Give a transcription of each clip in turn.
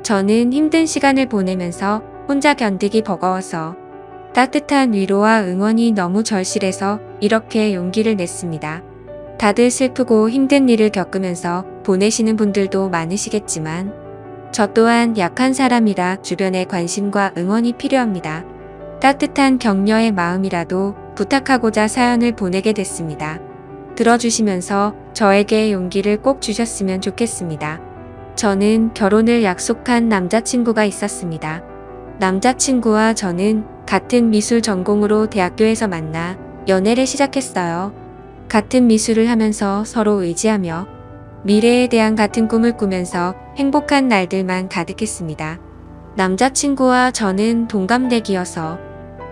저는 힘든 시간을 보내면서 혼자 견디기 버거워서 따뜻한 위로와 응원이 너무 절실해서 이렇게 용기를 냈습니다. 다들 슬프고 힘든 일을 겪으면서 보내시는 분들도 많으시겠지만 저 또한 약한 사람이라 주변의 관심과 응원이 필요합니다. 따뜻한 격려의 마음이라도 부탁하고자 사연을 보내게 됐습니다. 들어주시면서 저에게 용기를 꼭 주셨으면 좋겠습니다. 저는 결혼을 약속한 남자친구가 있었습니다. 남자친구와 저는 같은 미술 전공으로 대학교에서 만나 연애를 시작했어요. 같은 미술을 하면서 서로 의지하며 미래에 대한 같은 꿈을 꾸면서 행복한 날들만 가득했습니다. 남자친구와 저는 동갑내기여서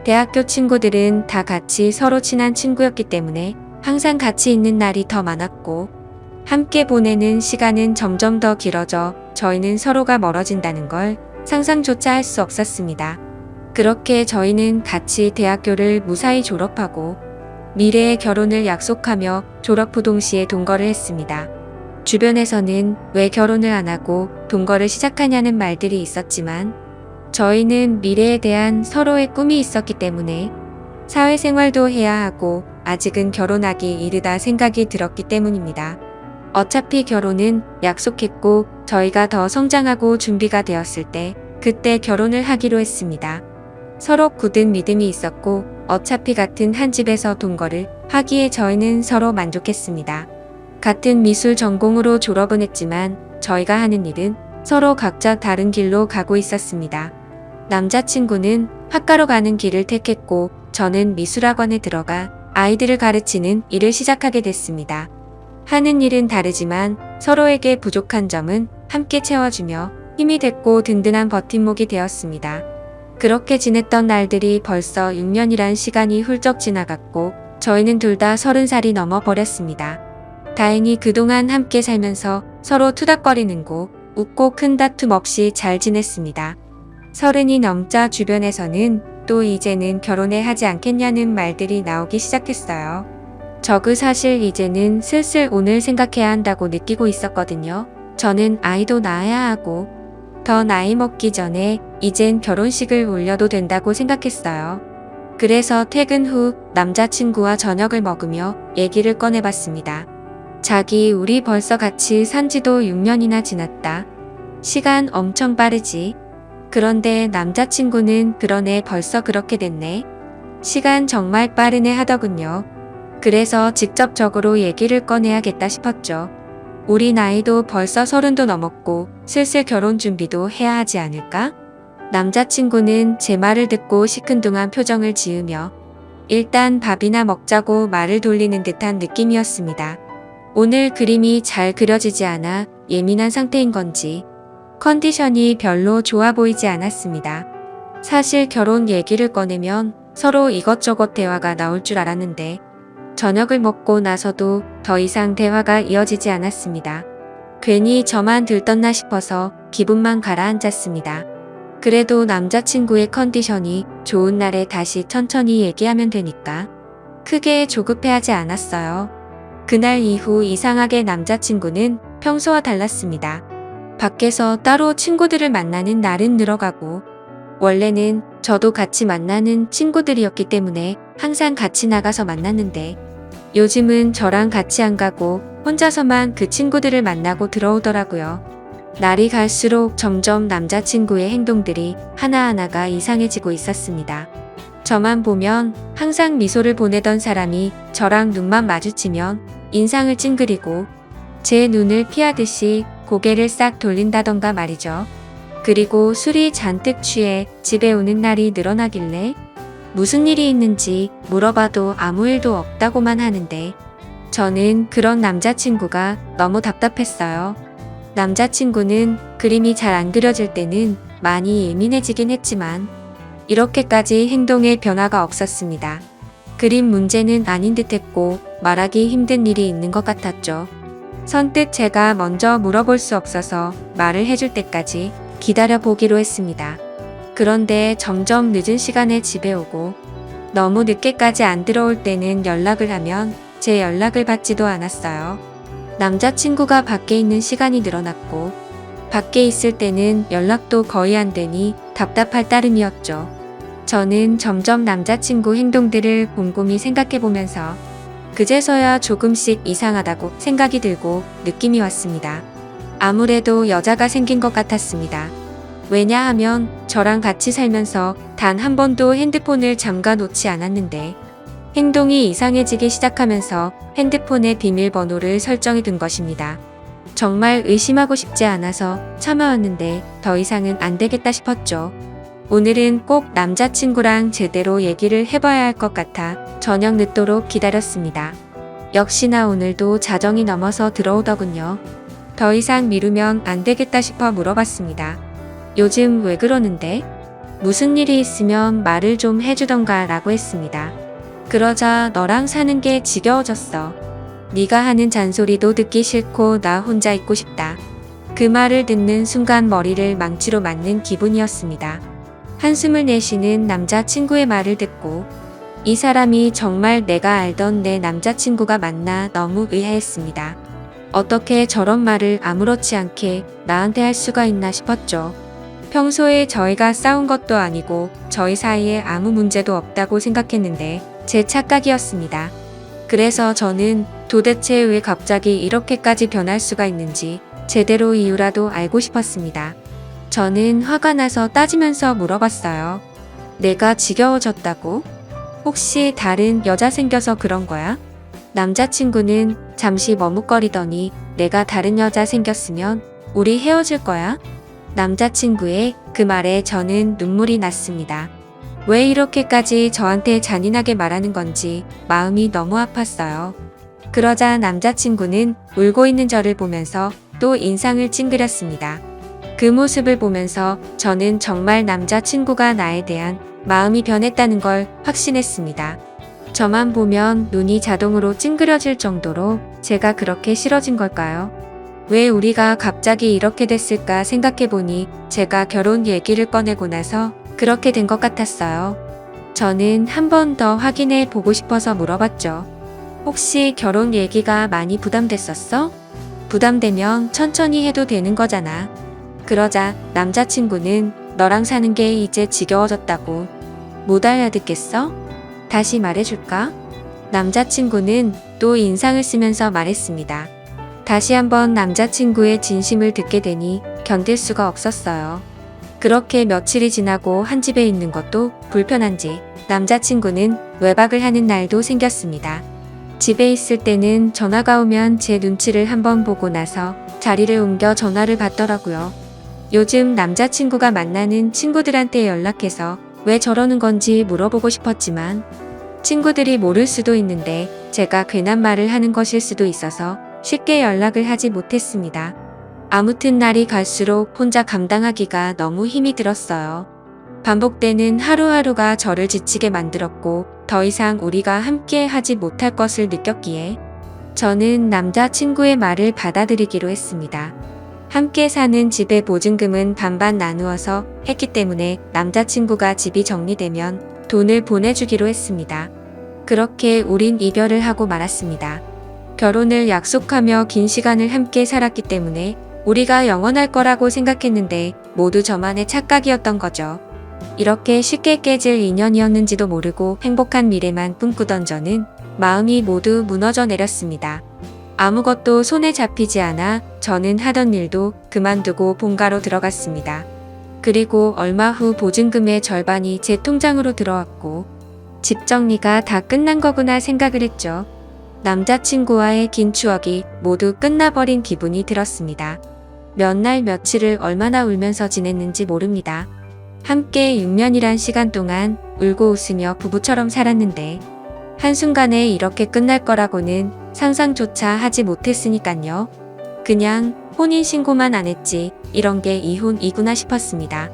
대학교 친구들은 다 같이 서로 친한 친구였기 때문에 항상 같이 있는 날이 더 많았고 함께 보내는 시간은 점점 더 길어져 저희는 서로가 멀어진다는 걸 상상조차 할 수 없었습니다. 그렇게 저희는 같이 대학교를 무사히 졸업하고 미래의 결혼을 약속하며 졸업 후 동시에 동거를 했습니다. 주변에서는 왜 결혼을 안 하고 동거를 시작하냐는 말들이 있었지만 저희는 미래에 대한 서로의 꿈이 있었기 때문에 사회생활도 해야 하고 아직은 결혼하기 이르다 생각이 들었기 때문입니다. 어차피 결혼은 약속했고 저희가 더 성장하고 준비가 되었을 때 그때 결혼을 하기로 했습니다. 서로 굳은 믿음이 있었고 어차피 같은 한 집에서 동거를 하기에 저희는 서로 만족했습니다. 같은 미술 전공으로 졸업은 했지만 저희가 하는 일은 서로 각자 다른 길로 가고 있었습니다. 남자친구는 학과로 가는 길을 택했고 저는 미술학원에 들어가 아이들을 가르치는 일을 시작하게 됐습니다. 하는 일은 다르지만 서로에게 부족한 점은 함께 채워주며 힘이 됐고 든든한 버팀목이 되었습니다. 그렇게 지냈던 날들이 벌써 6년이란 시간이 훌쩍 지나갔고 저희는 둘 다 30살이 넘어 버렸습니다. 다행히 그동안 함께 살면서 서로 투닥거리는 웃고 큰 다툼 없이 잘 지냈습니다. 30이 넘자 주변에서는 또 이제는 결혼해 하지 않겠냐는 말들이 나오기 시작했어요. 저그 사실 이제는 슬슬 오늘 생각해야 한다고 느끼고 있었거든요. 저는 아이도 낳아야 하고 더 나이 먹기 전에 이젠 결혼식을 올려도 된다고 생각했어요. 그래서 퇴근 후 남자친구와 저녁을 먹으며 얘기를 꺼내봤습니다. 자기 우리 벌써 같이 산 지도 6년이나 지났다. 시간 엄청 빠르지. 그런데 남자친구는 그러네 벌써 그렇게 됐네. 시간 정말 빠르네 하더군요. 그래서 직접적으로 얘기를 꺼내야겠다 싶었죠. 우리 나이도 벌써 30도 넘었고 슬슬 결혼 준비도 해야 하지 않을까? 남자친구는 제 말을 듣고 시큰둥한 표정을 지으며 일단 밥이나 먹자고 말을 돌리는 듯한 느낌이었습니다. 오늘 그림이 잘 그려지지 않아 예민한 상태인 건지 컨디션이 별로 좋아 보이지 않았습니다. 사실 결혼 얘기를 꺼내면 서로 이것저것 대화가 나올 줄 알았는데 저녁을 먹고 나서도 더 이상 대화가 이어지지 않았습니다. 괜히 저만 들떴나 싶어서 기분만 가라앉았습니다. 그래도 남자친구의 컨디션이 좋은 날에 다시 천천히 얘기하면 되니까 크게 조급해하지 않았어요. 그날 이후 이상하게 남자친구는 평소와 달랐습니다. 밖에서 따로 친구들을 만나는 날은 늘어가고 원래는 저도 같이 만나는 친구들이었기 때문에 항상 같이 나가서 만났는데 요즘은 저랑 같이 안 가고 혼자서만 그 친구들을 만나고 들어오더라고요. 날이 갈수록 점점 남자친구의 행동들이 하나하나가 이상해지고 있었습니다. 저만 보면 항상 미소를 보내던 사람이 저랑 눈만 마주치면 인상을 찡그리고 제 눈을 피하듯이 고개를 싹 돌린다던가 말이죠. 그리고 술이 잔뜩 취해 집에 오는 날이 늘어나길래 무슨 일이 있는지 물어봐도 아무 일도 없다고만 하는데 저는 그런 남자친구가 너무 답답했어요. 남자친구는 그림이 잘 안 그려질 때는 많이 예민해지긴 했지만 이렇게까지 행동에 변화가 없었습니다. 그림 문제는 아닌 듯했고 말하기 힘든 일이 있는 것 같았죠. 선뜻 제가 먼저 물어볼 수 없어서 말을 해줄 때까지 기다려보기로 했습니다. 그런데 점점 늦은 시간에 집에 오고 너무 늦게까지 안 들어올 때는 연락을 하면 제 연락을 받지도 않았어요. 남자친구가 밖에 있는 시간이 늘어났고 밖에 있을 때는 연락도 거의 안 되니 답답할 따름이었죠. 저는 점점 남자친구 행동들을 곰곰이 생각해보면서 그제서야 조금씩 이상하다고 생각이 들고 느낌이 왔습니다. 아무래도 여자가 생긴 것 같았습니다. 왜냐하면 저랑 같이 살면서 단 한 번도 핸드폰을 잠가 놓지 않았는데 행동이 이상해지기 시작하면서 핸드폰의 비밀번호를 설정해 둔 것입니다. 정말 의심하고 싶지 않아서 참아왔는데 더 이상은 안 되겠다 싶었죠. 오늘은 꼭 남자친구랑 제대로 얘기를 해봐야 할 것 같아 저녁 늦도록 기다렸습니다. 역시나 오늘도 자정이 넘어서 들어오더군요. 더 이상 미루면 안 되겠다 싶어 물어봤습니다. 요즘 왜 그러는데? 무슨 일이 있으면 말을 좀 해주던가 라고 했습니다. 그러자 너랑 사는 게 지겨워졌어. 네가 하는 잔소리도 듣기 싫고 나 혼자 있고 싶다. 그 말을 듣는 순간 머리를 망치로 맞는 기분이었습니다. 한숨을 내쉬는 남자친구의 말을 듣고 이 사람이 정말 내가 알던 내 남자친구가 맞나 너무 의아했습니다. 어떻게 저런 말을 아무렇지 않게 나한테 할 수가 있나 싶었죠. 평소에 저희가 싸운 것도 아니고 저희 사이에 아무 문제도 없다고 생각했는데 제 착각이었습니다. 그래서 저는 도대체 왜 갑자기 이렇게까지 변할 수가 있는지 제대로 이유라도 알고 싶었습니다. 저는 화가 나서 따지면서 물어봤어요. 내가 지겨워졌다고? 혹시 다른 여자 생겨서 그런 거야? 남자친구는 잠시 머뭇거리더니 내가 다른 여자 생겼으면 우리 헤어질 거야? 남자친구의 그 말에 저는 눈물이 났습니다. 왜 이렇게까지 저한테 잔인하게 말하는 건지 마음이 너무 아팠어요. 그러자 남자친구는 울고 있는 저를 보면서 또 인상을 찡그렸습니다. 그 모습을 보면서 저는 정말 남자친구가 나에 대한 마음이 변했다는 걸 확신했습니다. 저만 보면 눈이 자동으로 찡그려질 정도로 제가 그렇게 싫어진 걸까요? 왜 우리가 갑자기 이렇게 됐을까 생각해보니 제가 결혼 얘기를 꺼내고 나서 그렇게 된 것 같았어요. 저는 한 번 더 확인해 보고 싶어서 물어봤죠. 혹시 결혼 얘기가 많이 부담됐었어? 부담되면 천천히 해도 되는 거잖아. 그러자 남자친구는 너랑 사는 게 이제 지겨워졌다고. 못 알아듣겠어? 다시 말해줄까? 남자친구는 또 인상을 쓰면서 말했습니다. 다시 한번 남자친구의 진심을 듣게 되니 견딜 수가 없었어요. 그렇게 며칠이 지나고 한 집에 있는 것도 불편한지 남자친구는 외박을 하는 날도 생겼습니다. 집에 있을 때는 전화가 오면 제 눈치를 한번 보고 나서 자리를 옮겨 전화를 받더라고요. 요즘 남자친구가 만나는 친구들한테 연락해서 왜 저러는 건지 물어보고 싶었지만 친구들이 모를 수도 있는데 제가 괜한 말을 하는 것일 수도 있어서 쉽게 연락을 하지 못했습니다. 아무튼 날이 갈수록 혼자 감당하기가 너무 힘이 들었어요. 반복되는 하루하루가 저를 지치게 만들었고 더 이상 우리가 함께 하지 못할 것을 느꼈기에 저는 남자친구의 말을 받아들이기로 했습니다. 함께 사는 집의 보증금은 반반 나누어서 했기 때문에 남자친구가 집이 정리되면 돈을 보내주기로 했습니다. 그렇게 우린 이별을 하고 말았습니다. 결혼을 약속하며 긴 시간을 함께 살았기 때문에 우리가 영원할 거라고 생각했는데 모두 저만의 착각이었던 거죠. 이렇게 쉽게 깨질 인연이었는지도 모르고 행복한 미래만 꿈꾸던 저는 마음이 모두 무너져 내렸습니다. 아무것도 손에 잡히지 않아 저는 하던 일도 그만두고 본가로 들어갔습니다. 그리고 얼마 후 보증금의 절반이 제 통장으로 들어왔고 집 정리가 다 끝난 거구나 생각을 했죠. 남자친구와의 긴 추억이 모두 끝나버린 기분이 들었습니다. 몇 날 며칠을 얼마나 울면서 지냈는지 모릅니다. 함께 6년이란 시간 동안 울고 웃으며 부부처럼 살았는데 한순간에 이렇게 끝날 거라고는 상상조차 하지 못했으니깐요. 그냥 혼인신고만 안 했지 이런 게 이혼이구나 싶었습니다.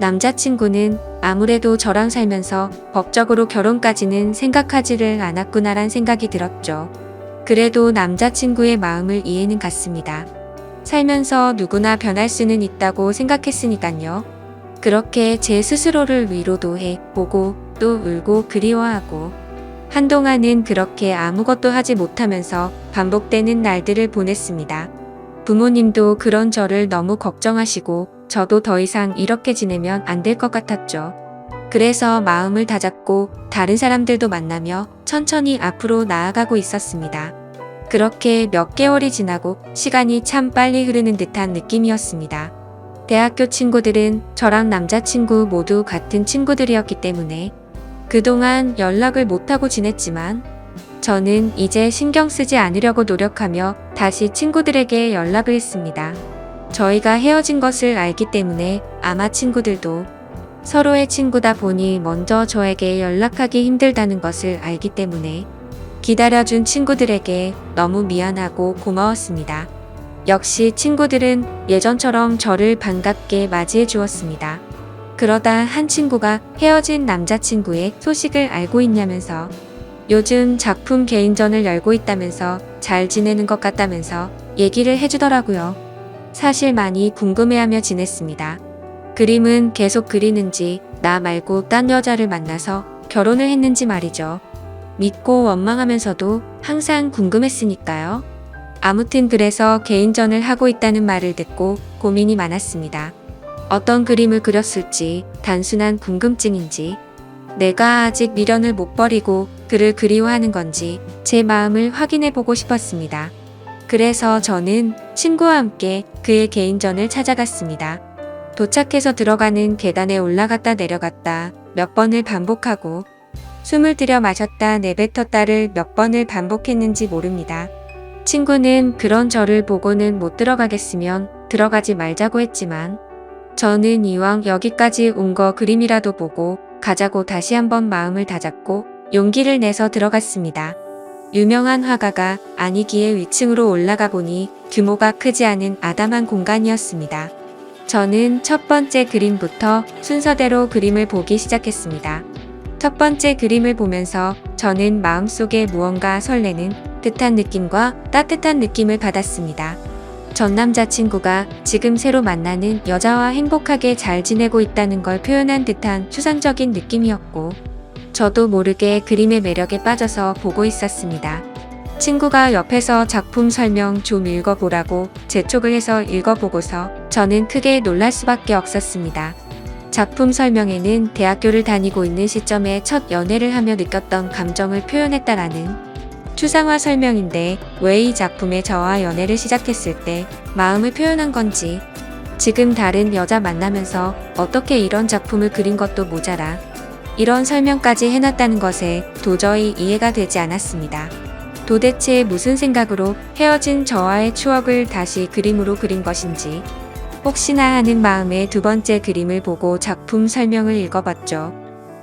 남자친구는 아무래도 저랑 살면서 법적으로 결혼까지는 생각하지를 않았구나란 생각이 들었죠. 그래도 남자친구의 마음을 이해는 갔습니다. 살면서 누구나 변할 수는 있다고 생각했으니깐요. 그렇게 제 스스로를 위로도 해 보고 또 울고 그리워하고 한동안은 그렇게 아무것도 하지 못하면서 반복되는 날들을 보냈습니다. 부모님도 그런 저를 너무 걱정하시고 저도 더 이상 이렇게 지내면 안 될 것 같았죠. 그래서 마음을 다잡고 다른 사람들도 만나며 천천히 앞으로 나아가고 있었습니다. 그렇게 몇 개월이 지나고 시간이 참 빨리 흐르는 듯한 느낌이었습니다. 대학교 친구들은 저랑 남자친구 모두 같은 친구들이었기 때문에 그동안 연락을 못하고 지냈지만 저는 이제 신경 쓰지 않으려고 노력하며 다시 친구들에게 연락을 했습니다. 저희가 헤어진 것을 알기 때문에 아마 친구들도 서로의 친구다 보니 먼저 저에게 연락하기 힘들다는 것을 알기 때문에 기다려준 친구들에게 너무 미안하고 고마웠습니다. 역시 친구들은 예전처럼 저를 반갑게 맞이해 주었습니다. 그러다 한 친구가 헤어진 남자친구의 소식을 알고 있냐면서 요즘 작품 개인전을 열고 있다면서 잘 지내는 것 같다면서 얘기를 해주더라고요. 사실 많이 궁금해하며 지냈습니다. 그림은 계속 그리는지 나 말고 딴 여자를 만나서 결혼을 했는지 말이죠. 믿고 원망하면서도 항상 궁금했으니까요. 아무튼 그래서 개인전을 하고 있다는 말을 듣고 고민이 많았습니다. 어떤 그림을 그렸을지 단순한 궁금증인지 내가 아직 미련을 못 버리고 그를 그리워하는 건지 제 마음을 확인해 보고 싶었습니다. 그래서 저는 친구와 함께 그의 개인전을 찾아갔습니다. 도착해서 들어가는 계단에 올라갔다 내려갔다 몇 번을 반복하고 숨을 들여 마셨다 내뱉었다를 몇 번을 반복했는지 모릅니다. 친구는 그런 저를 보고는 못 들어가겠으면 들어가지 말자고 했지만 저는 이왕 여기까지 온 거 그림이라도 보고 가자고 다시 한번 마음을 다잡고 용기를 내서 들어갔습니다. 유명한 화가가 아니기에 위층으로 올라가 보니 규모가 크지 않은 아담한 공간이었습니다. 저는 첫 번째 그림부터 순서대로 그림을 보기 시작했습니다. 첫 번째 그림을 보면서 저는 마음속에 무언가 설레는 듯한 느낌과 따뜻한 느낌을 받았습니다. 전 남자친구가 지금 새로 만나는 여자와 행복하게 잘 지내고 있다는 걸 표현한 듯한 추상적인 느낌이었고 저도 모르게 그림의 매력에 빠져서 보고 있었습니다. 친구가 옆에서 작품 설명 좀 읽어보라고 재촉을 해서 읽어보고서 저는 크게 놀랄 수밖에 없었습니다. 작품 설명에는 대학교를 다니고 있는 시점에 첫 연애를 하며 느꼈던 감정을 표현했다라는 추상화 설명인데 왜 이 작품에 저와 연애를 시작했을 때 마음을 표현한 건지 지금 다른 여자 만나면서 어떻게 이런 작품을 그린 것도 모자라 이런 설명까지 해놨다는 것에 도저히 이해가 되지 않았습니다. 도대체 무슨 생각으로 헤어진 저와의 추억을 다시 그림으로 그린 것인지 혹시나 하는 마음에 두 번째 그림을 보고 작품 설명을 읽어봤죠.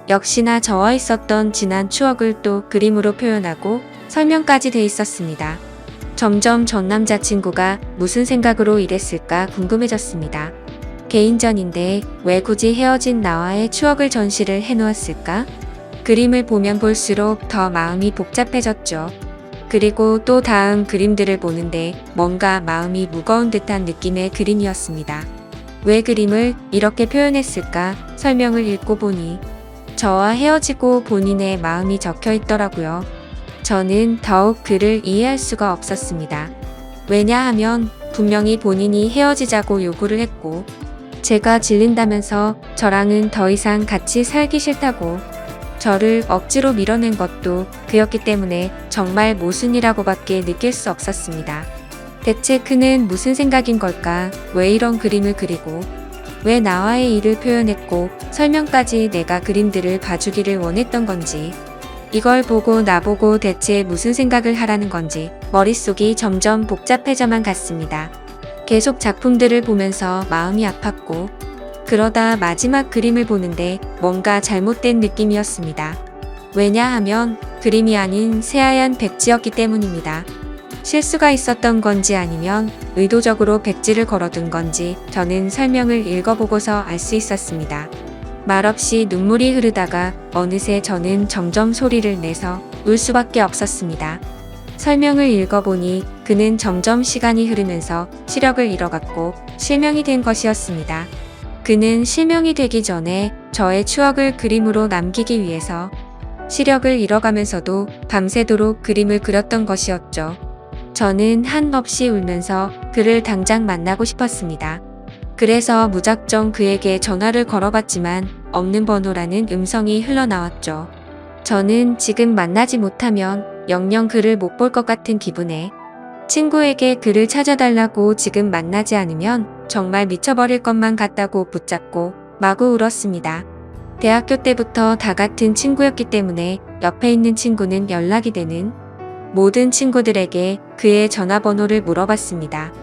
역시나 저와 있었던 지난 추억을 또 그림으로 표현하고 설명까지 돼 있었습니다. 점점 전 남자친구가 무슨 생각으로 이랬을까 궁금해졌습니다. 개인전인데 왜 굳이 헤어진 나와의 추억을 전시를 해놓았을까? 그림을 보면 볼수록 더 마음이 복잡해졌죠. 그리고 또 다음 그림들을 보는데 뭔가 마음이 무거운 듯한 느낌의 그림이었습니다. 왜 그림을 이렇게 표현했을까 설명을 읽고 보니 저와 헤어지고 본인의 마음이 적혀 있더라고요. 저는 더욱 그를 이해할 수가 없었습니다. 왜냐하면 분명히 본인이 헤어지자고 요구를 했고 제가 질린다면서 저랑은 더 이상 같이 살기 싫다고 저를 억지로 밀어낸 것도 그였기 때문에 정말 모순이라고밖에 느낄 수 없었습니다. 대체 그는 무슨 생각인 걸까? 왜 이런 그림을 그리고 왜 나와의 일을 표현했고 설명까지 내가 그림들을 봐주기를 원했던 건지 이걸 보고 나보고 대체 무슨 생각을 하라는 건지 머릿속이 점점 복잡해져만 갔습니다. 계속 작품들을 보면서 마음이 아팠고 그러다 마지막 그림을 보는데 뭔가 잘못된 느낌이었습니다. 왜냐하면 그림이 아닌 새하얀 백지였기 때문입니다. 실수가 있었던 건지 아니면 의도적으로 백지를 걸어둔 건지 저는 설명을 읽어보고서 알 수 있었습니다. 말없이 눈물이 흐르다가 어느새 저는 점점 소리를 내서 울 수밖에 없었습니다. 설명을 읽어보니 그는 점점 시간이 흐르면서 시력을 잃어갔고 실명이 된 것이었습니다. 그는 실명이 되기 전에 저의 추억을 그림으로 남기기 위해서 시력을 잃어가면서도 밤새도록 그림을 그렸던 것이었죠. 저는 한없이 울면서 그를 당장 만나고 싶었습니다. 그래서 무작정 그에게 전화를 걸어봤지만 없는 번호라는 음성이 흘러나왔죠. 저는 지금 만나지 못하면 영영 그를 못 볼 것 같은 기분에 친구에게 그를 찾아달라고 지금 만나지 않으면 정말 미쳐버릴 것만 같다고 붙잡고 마구 울었습니다. 대학교 때부터 다 같은 친구였기 때문에 옆에 있는 친구는 연락이 되는 모든 친구들에게 그의 전화번호를 물어봤습니다.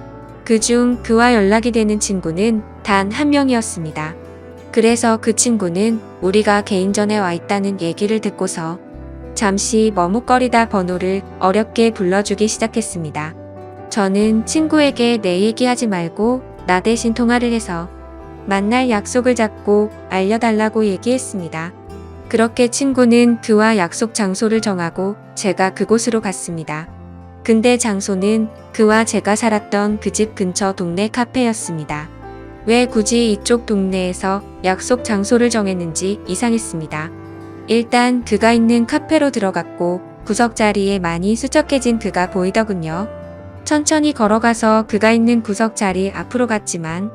그중 그와 연락이 되는 친구는 단 한 명이었습니다. 그래서 그 친구는 우리가 개인전에 와 있다는 얘기를 듣고서 잠시 머뭇거리다 번호를 어렵게 불러주기 시작했습니다. 저는 친구에게 내 얘기하지 말고 나 대신 통화를 해서 만날 약속을 잡고 알려달라고 얘기했습니다. 그렇게 친구는 그와 약속 장소를 정하고 제가 그곳으로 갔습니다. 근데 장소는 그와 제가 살았던 그 집 근처 동네 카페였습니다. 왜 굳이 이쪽 동네에서 약속 장소를 정했는지 이상했습니다. 일단 그가 있는 카페로 들어갔고 구석 자리에 많이 수척해진 그가 보이더군요. 천천히 걸어가서 그가 있는 구석 자리 앞으로 갔지만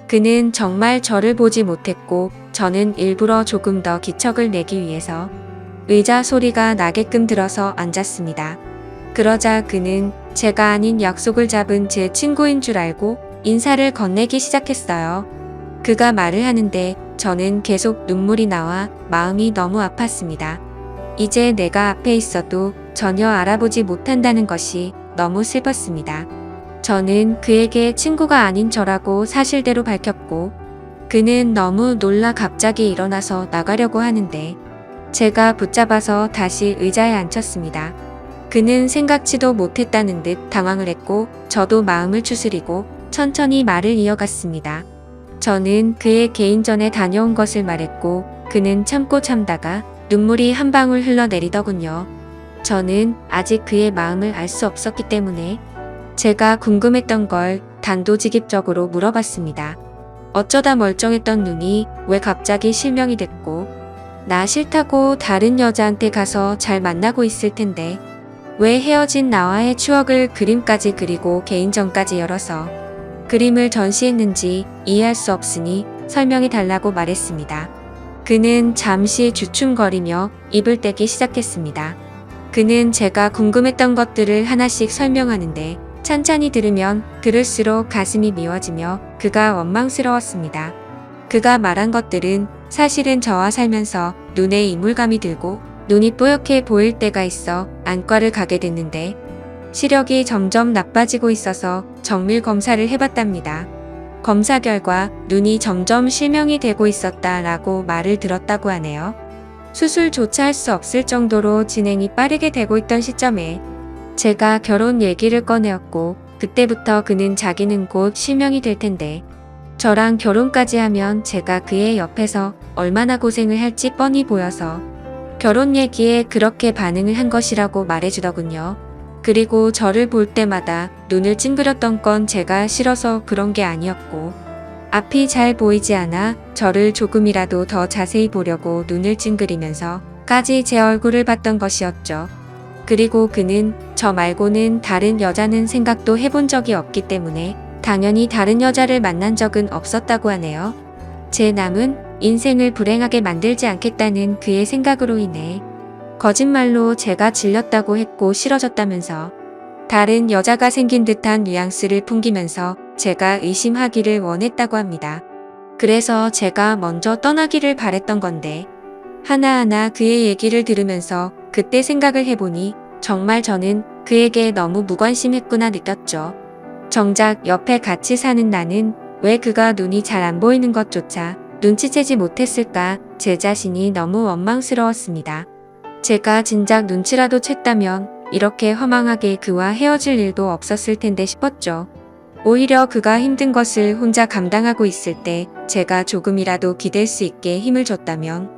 그는 정말 저를 보지 못했고 저는 일부러 조금 더 기척을 내기 위해서 의자 소리가 나게끔 들어서 앉았습니다. 그러자 그는 제가 아닌 약속을 잡은 제 친구인 줄 알고 인사를 건네기 시작했어요. 그가 말을 하는데 저는 계속 눈물이 나와 마음이 너무 아팠습니다. 이제 내가 앞에 있어도 전혀 알아보지 못한다는 것이 너무 슬펐습니다. 저는 그에게 친구가 아닌 저라고 사실대로 밝혔고 그는 너무 놀라 갑자기 일어나서 나가려고 하는데 제가 붙잡아서 다시 의자에 앉혔습니다. 그는 생각지도 못했다는 듯 당황을 했고 저도 마음을 추스리고 천천히 말을 이어갔습니다. 저는 그의 개인전에 다녀온 것을 말했고 그는 참고 참다가 눈물이 한 방울 흘러내리더군요. 저는 아직 그의 마음을 알 수 없었기 때문에 제가 궁금했던 걸 단도직입적으로 물어봤습니다. 어쩌다 멀쩡했던 눈이 왜 갑자기 실명이 됐고 나 싫다고 다른 여자한테 가서 잘 만나고 있을 텐데 왜 헤어진 나와의 추억을 그림까지 그리고 개인전까지 열어서 그림을 전시했는지 이해할 수 없으니 설명해 달라고 말했습니다. 그는 잠시 주춤거리며 입을 떼기 시작했습니다. 그는 제가 궁금했던 것들을 하나씩 설명하는데 찬찬히 들으면 들을수록 가슴이 미워지며 그가 원망스러웠습니다. 그가 말한 것들은 사실은 저와 살면서 눈에 이물감이 들고 눈이 뽀얗게 보일 때가 있어 안과를 가게 됐는데 시력이 점점 나빠지고 있어서 정밀 검사를 해봤답니다. 검사 결과 눈이 점점 실명이 되고 있었다라고 말을 들었다고 하네요. 수술조차 할 수 없을 정도로 진행이 빠르게 되고 있던 시점에 제가 결혼 얘기를 꺼내었고 그때부터 그는 자기는 곧 실명이 될 텐데 저랑 결혼까지 하면 제가 그의 옆에서 얼마나 고생을 할지 뻔히 보여서 결혼 얘기에 그렇게 반응을 한 것이라고 말해주더군요. 그리고 저를 볼 때마다 눈을 찡그렸던 건 제가 싫어서 그런 게 아니었고 앞이 잘 보이지 않아 저를 조금이라도 더 자세히 보려고 눈을 찡그리면서까지 제 얼굴을 봤던 것이었죠. 그리고 그는 저 말고는 다른 여자는 생각도 해본 적이 없기 때문에 당연히 다른 여자를 만난 적은 없었다고 하네요. 제 남은 인생을 불행하게 만들지 않겠다는 그의 생각으로 인해 거짓말로 제가 질렸다고 했고 싫어졌다면서 다른 여자가 생긴 듯한 뉘앙스를 풍기면서 제가 의심하기를 원했다고 합니다. 그래서 제가 먼저 떠나기를 바랬던 건데 하나하나 그의 얘기를 들으면서 그때 생각을 해보니 정말 저는 그에게 너무 무관심했구나 느꼈죠. 정작 옆에 같이 사는 나는 왜 그가 눈이 잘 안 보이는 것조차 눈치채지 못했을까 제 자신이 너무 원망스러웠습니다. 제가 진작 눈치라도 챘다면 이렇게 허망하게 그와 헤어질 일도 없었을 텐데 싶었죠. 오히려 그가 힘든 것을 혼자 감당하고 있을 때 제가 조금이라도 기댈 수 있게 힘을 줬다면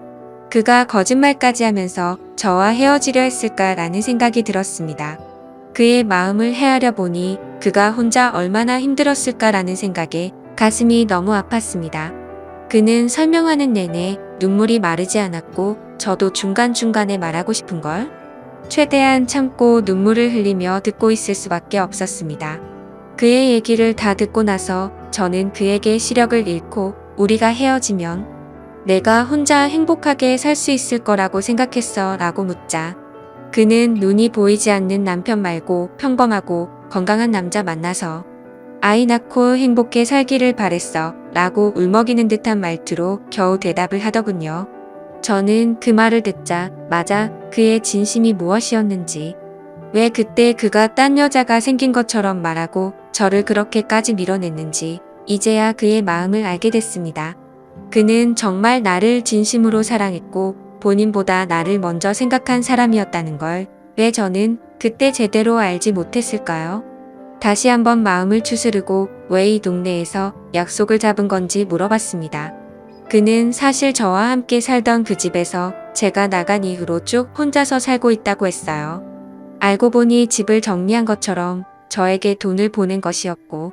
그가 거짓말까지 하면서 저와 헤어지려 했을까라는 생각이 들었습니다. 그의 마음을 헤아려 보니 그가 혼자 얼마나 힘들었을까라는 생각에 가슴이 너무 아팠습니다. 그는 설명하는 내내 눈물이 마르지 않았고 저도 중간중간에 말하고 싶은 걸 최대한 참고 눈물을 흘리며 듣고 있을 수밖에 없었습니다. 그의 얘기를 다 듣고 나서 저는 그에게 시력을 잃고 우리가 헤어지면 내가 혼자 행복하게 살 수 있을 거라고 생각했어 라고 묻자 그는 눈이 보이지 않는 남편 말고 평범하고 건강한 남자 만나서 아이 낳고 행복해 살기를 바랬어 라고 울먹이는 듯한 말투로 겨우 대답을 하더군요. 저는 그 말을 듣자 맞아 그의 진심이 무엇이었는지 왜 그때 그가 딴 여자가 생긴 것처럼 말하고 저를 그렇게까지 밀어냈는지 이제야 그의 마음을 알게 됐습니다. 그는 정말 나를 진심으로 사랑했고 본인보다 나를 먼저 생각한 사람이었다는 걸 왜 저는 그때 제대로 알지 못했을까요? 다시 한번 마음을 추스르고 왜 이 동네에서 약속을 잡은 건지 물어봤습니다. 그는 사실 저와 함께 살던 그 집에서 제가 나간 이후로 쭉 혼자서 살고 있다고 했어요. 알고 보니 집을 정리한 것처럼 저에게 돈을 보낸 것이었고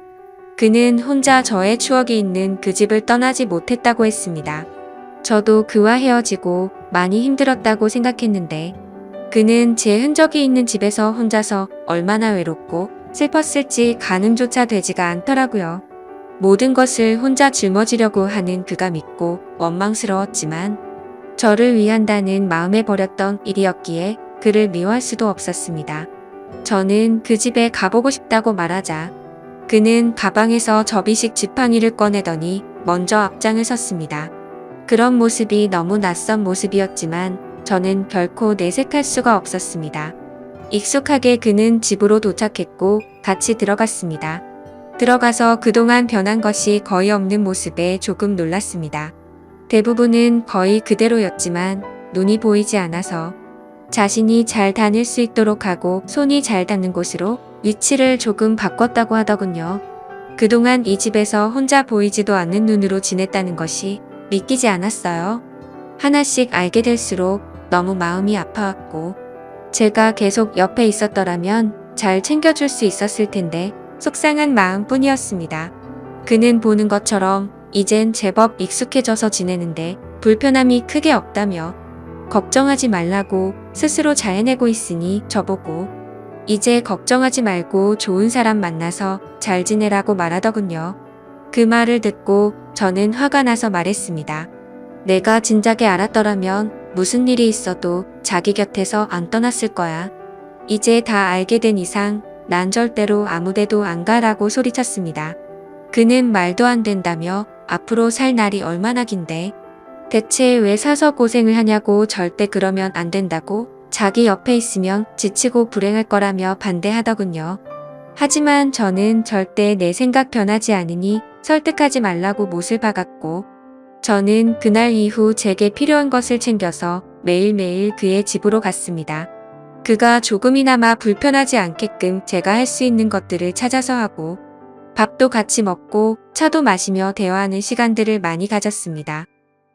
그는 혼자 저의 추억이 있는 그 집을 떠나지 못했다고 했습니다. 저도 그와 헤어지고 많이 힘들었다고 생각했는데 그는 제 흔적이 있는 집에서 혼자서 얼마나 외롭고 슬펐을지 가늠조차 되지가 않더라고요. 모든 것을 혼자 짊어지려고 하는 그가 믿고 원망스러웠지만 저를 위한다는 마음에 버렸던 일이었기에 그를 미워할 수도 없었습니다. 저는 그 집에 가보고 싶다고 말하자 그는 가방에서 접이식 지팡이를 꺼내더니 먼저 앞장을 섰습니다. 그런 모습이 너무 낯선 모습이었지만 저는 결코 내색할 수가 없었습니다. 익숙하게 그는 집으로 도착했고 같이 들어갔습니다. 들어가서 그동안 변한 것이 거의 없는 모습에 조금 놀랐습니다. 대부분은 거의 그대로였지만 눈이 보이지 않아서 자신이 잘 다닐 수 있도록 하고 손이 잘 닿는 곳으로 위치를 조금 바꿨다고 하더군요. 그동안 이 집에서 혼자 보이지도 않는 눈으로 지냈다는 것이 믿기지 않았어요. 하나씩 알게 될수록 너무 마음이 아파왔고 제가 계속 옆에 있었더라면 잘 챙겨줄 수 있었을 텐데 속상한 마음뿐이었습니다. 그는 보는 것처럼 이젠 제법 익숙해져서 지내는데 불편함이 크게 없다며 걱정하지 말라고 스스로 잘 해내고 있으니 저보고 이제 걱정하지 말고 좋은 사람 만나서 잘 지내라고 말하더군요. 그 말을 듣고 저는 화가 나서 말했습니다. 내가 진작에 알았더라면 무슨 일이 있어도 자기 곁에서 안 떠났을 거야. 이제 다 알게 된 이상 난 절대로 아무데도 안 가라고 소리쳤습니다. 그는 말도 안 된다며 앞으로 살 날이 얼마나 긴데 대체 왜 사서 고생을 하냐고 절대 그러면 안 된다고 자기 옆에 있으면 지치고 불행할 거라며 반대하더군요. 하지만 저는 절대 내 생각 변하지 않으니 설득하지 말라고 못을 박았고 저는 그날 이후 제게 필요한 것을 챙겨서 매일매일 그의 집으로 갔습니다. 그가 조금이나마 불편하지 않게끔 제가 할 수 있는 것들을 찾아서 하고 밥도 같이 먹고 차도 마시며 대화하는 시간들을 많이 가졌습니다.